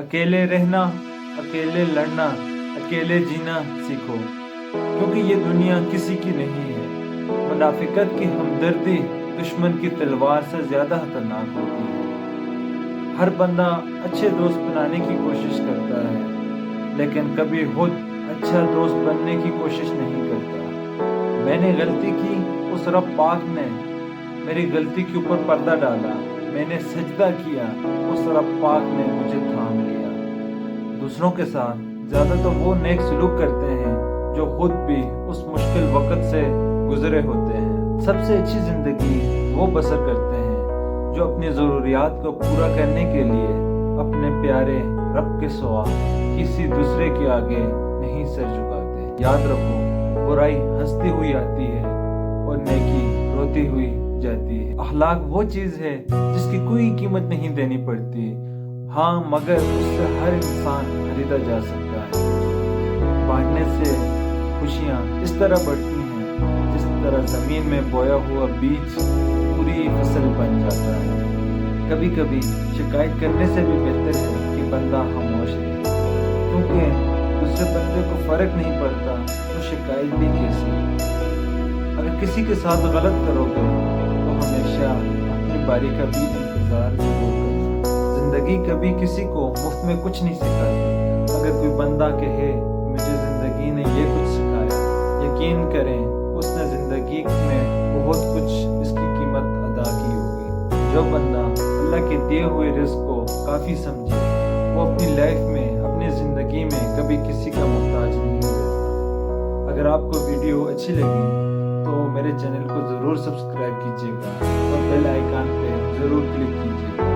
اکیلے رہنا، اکیلے لڑنا، اکیلے جینا سیکھو، کیونکہ یہ دنیا کسی کی نہیں ہے۔ منافقت کی ہمدردی دشمن کی تلوار سے زیادہ خطرناک ہوتی ہے۔ ہر بندہ اچھے دوست بنانے کی کوشش کرتا ہے، لیکن کبھی خود اچھا دوست بننے کی کوشش نہیں کرتا۔ میں نے غلطی کی، اس رب پاک نے میری غلطی کے اوپر پردہ ڈالا۔ میں نے سجدہ کیا، اس رب پاک نے مجھے تھام لیا۔ دوسروں کے ساتھ زیادہ تو وہ نیک سلوک کرتے ہیں جو خود بھی اس مشکل وقت سے گزرے ہوتے ہیں۔ سب سے اچھی زندگی وہ بسر کرتے ہیں جو اپنی ضروریات کو پورا کرنے کے لیے اپنے پیارے رب کے سوا کسی دوسرے کے آگے نہیں سر جھکاتے۔ یاد رکھو، برائی ہنستی ہوئی آتی ہے اور نیکی روتی ہوئی جاتی ہے۔ اخلاق وہ چیز ہے جس کی کوئی قیمت نہیں دینی پڑتی، ہاں مگر اس سے ہر انسان خریدا جا سکتا ہے۔ بانٹنے سے خوشیاں اس طرح بڑھتی ہیں جس طرح زمین میں بویا ہوا بیج پوری فصل بن جاتا ہے۔ کبھی کبھی شکایت کرنے سے بھی بہتر ہے کہ بندہ خاموش رہے، کیونکہ دوسرے بندے کو فرق نہیں پڑتا تو شکایت بھی کیسی۔ اگر کسی کے ساتھ غلط کرو گے تو ہمیشہ اپنی باری کا بھی انتظار ضرور کرنا۔ زندگی کبھی کسی کو مفت میں کچھ نہیں سکھاتی۔ اگر کوئی بندہ کہے مجھے زندگی نے یہ کچھ سکھایا، یقین کریں اس نے زندگی میں بہت کچھ اس کی قیمت ادا کی ہوگی۔ جو بندہ اللہ کے دیے ہوئے رزق کو کافی سمجھے، وہ اپنی لائف میں، اپنی زندگی میں کبھی کسی کا محتاج نہیں رہتا۔ اگر آپ کو ویڈیو اچھی لگی تو میرے چینل کو ضرور سبسکرائب کیجیے گا اور بیل آئیکن پہ ضرور کلک کیجیے گا۔